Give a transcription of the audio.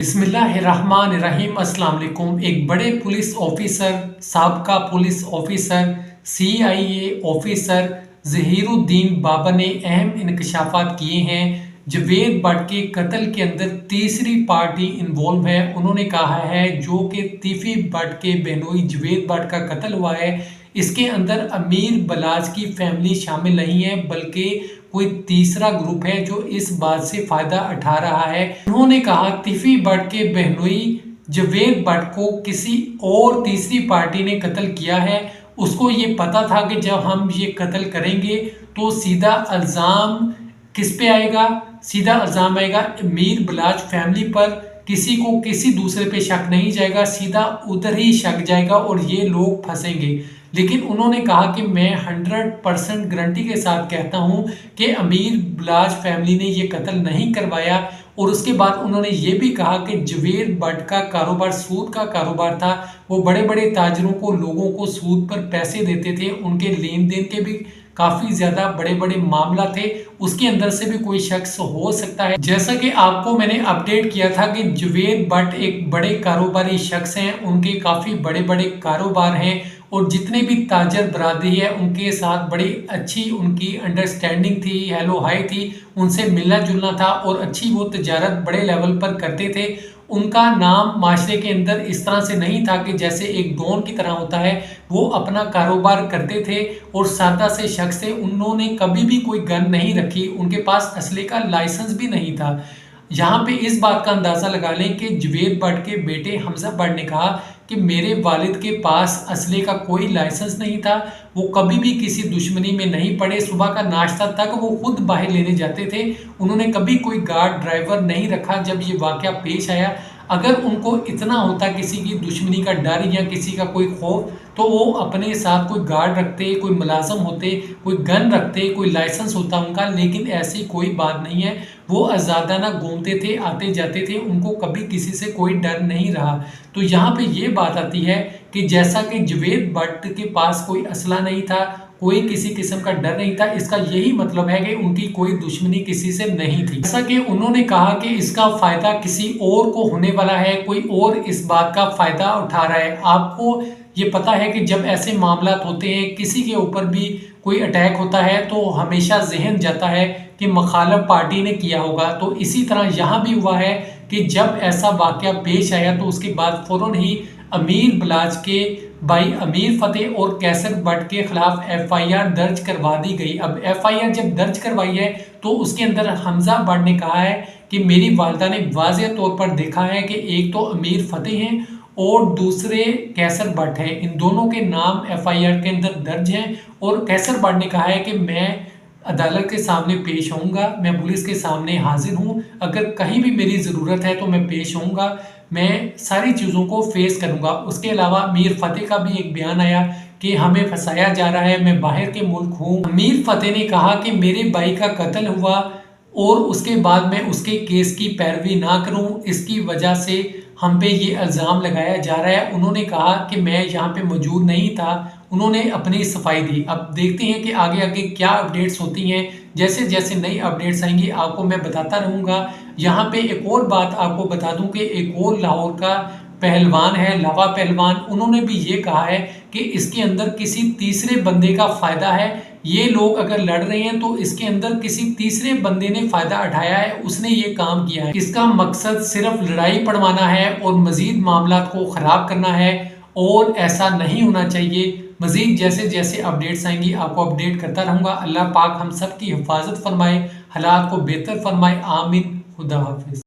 बिस्मिल्लाहिर्रहमानिर्रहीम। अस्सलाम वालेकुम। एक बड़े पुलिस ऑफिसर, साबका police officer, CIA officer Zahiruddin Babar ने अहम इंकशाफात किए हैं। जवेद भट्ट के कत्ल के अंदर तीसरी पार्टी इन्वॉल्व है। उन्होंने कहा है जो कि तीफी भट्ट के बहनोई जवेद भट्ट का कत्ल हुआ है, इसके अंदर अमीर बलाज की फैमिली शामिल नहीं है, बल्कि कोई तीसरा ग्रुप है जो इस बात से फ़ायदा उठा रहा है। उन्होंने कहा तीफी भट्ट के बहनोई जवेद भट्ट को किसी और तीसरी पार्टी ने कत्ल किया है। उसको ये पता था कि जब हम ये कत्ल करेंगे तो सीधा इल्ज़ाम किस पे आएगा? सीधा इल्ज़ाम आएगा अमीर बलाज फैमिली पर। किसी को किसी दूसरे पे शक नहीं जाएगा, सीधा उधर ही शक जाएगा और ये लोग फंसेंगे। लेकिन उन्होंने कहा कि मैं 100% गारंटी के साथ कहता हूं कि अमीर बलाज फैमिली ने ये कत्ल नहीं करवाया। और उसके बाद उन्होंने ये भी कहा कि जवेद भट्ट का कारोबार सूद का कारोबार था। वो बड़े बड़े ताजरों को, लोगों को सूद पर पैसे देते थे। उनके लेन देन के भी काफ़ी ज़्यादा बड़े बड़े मामला थे। उसके अंदर से भी कोई शख्स हो सकता है। जैसा कि आपको मैंने अपडेट किया था कि जवेद भट्ट एक बड़े कारोबारी शख्स हैं, उनके काफ़ी बड़े बड़े कारोबार हैं और जितने भी ताजर बरादरी है उनके साथ बड़ी अच्छी उनकी अंडरस्टैंडिंग थी, हेलो हाई थी, उनसे मिलना जुलना था और अच्छी वो तजारत बड़े लेवल पर करते थे। उनका नाम माशरे के अंदर इस तरह से नहीं था कि जैसे एक डॉन की तरह होता है। वो अपना कारोबार करते थे और सादा से शख्स थे। उन्होंने कभी भी कोई गन नहीं रखी, उनके पास असले का लाइसेंस भी नहीं था। यहाँ पे इस बात का अंदाज़ा लगा लें कि जवेद भट्ट के बेटे हमजा भट्ट ने कहा कि मेरे वालिद के पास असले का कोई लाइसेंस नहीं था, वो कभी भी किसी दुश्मनी में नहीं पड़े, सुबह का नाश्ता तक वो खुद बाहर लेने जाते थे। उन्होंने कभी कोई गार्ड ड्राइवर नहीं रखा। जब ये वाक़या पेश आया, अगर उनको इतना होता किसी की दुश्मनी का डर या किसी का कोई खौफ, तो वो अपने साथ कोई गार्ड रखते, कोई मुलाजम होते, कोई गन रखते, कोई लाइसेंस होता उनका। लेकिन ऐसी कोई बात नहीं है। वो आज़ादाना घूमते थे, आते जाते थे, उनको कभी किसी से कोई डर नहीं रहा। तो यहाँ पे ये बात आती है कि जैसा कि जवेद भट्ट के पास कोई असला नहीं था, कोई किसी किस्म का डर नहीं था, इसका यही मतलब है कि उनकी कोई दुश्मनी किसी से नहीं थी। जैसा कि उन्होंने कहा कि इसका फ़ायदा किसी और को होने वाला है, कोई और इस बात का फ़ायदा उठा रहा है। आपको ये पता है कि जब ऐसे मामलात होते हैं, किसी के ऊपर भी कोई अटैक होता है, तो हमेशा जहन जाता है कि मुखालिफ पार्टी ने किया होगा। तो इसी तरह यहाँ भी हुआ है कि जब ऐसा वाक़या पेश आया तो उसके बाद फ़ौरन ही अमीर बलाज के भाई अमीर फतेह और कैसर भट्ट के खिलाफ FIR दर्ज करवा दी गई। अब FIR जब दर्ज करवाई है तो उसके अंदर हमजा भट्ट ने कहा है कि मेरी वालिदा ने वाज़ेह तौर पर देखा है कि एक तो अमीर फतेह हैं और दूसरे कैसर भट्ट हैं। इन दोनों के नाम FIR के अंदर दर्ज हैं और कैसर भट्ट ने कहा है कि मैं अदालत के सामने पेश होऊंगा, मैं पुलिस के सामने हाजिर हूं, अगर कहीं भी मेरी ज़रूरत है तो मैं पेश होऊंगा, मैं सारी चीज़ों को फेस करूंगा। उसके अलावा मीर फतेह का भी एक बयान आया कि हमें फंसाया जा रहा है, मैं बाहर के मुल्क हूँ। मीर फतेह ने कहा कि मेरे भाई का कत्ल हुआ और उसके बाद मैं उसके केस की पैरवी ना करूं, इसकी वजह से हम पे ये इल्ज़ाम लगाया जा रहा है। उन्होंने कहा कि मैं यहाँ पे मौजूद नहीं था। उन्होंने अपनी सफाई दी। अब देखते हैं कि आगे आगे क्या अपडेट्स होती हैं। जैसे जैसे नई अपडेट्स आएंगी आपको मैं बताता रहूँगा। यहाँ पे एक और बात आपको बता दूँ कि एक और लाहौर का पहलवान है, लावा पहलवान, उन्होंने भी ये कहा है कि इसके अंदर किसी तीसरे बंदे का फ़ायदा है। ये लोग अगर लड़ रहे हैं तो इसके अंदर किसी तीसरे बंदे ने फ़ायदा उठाया है, उसने ये काम किया है। इसका मकसद सिर्फ लड़ाई पड़वाना है और मज़ीद मामला को ख़राब करना है और ऐसा नहीं होना चाहिए। मज़ीद जैसे जैसे अपडेट्स आएंगी आपको अपडेट करता रहूँगा। अल्लाह पाक हम सब की हिफाजत फरमाए, हालात को बेहतर फरमाए। आमीन। खुदा हाफिज़।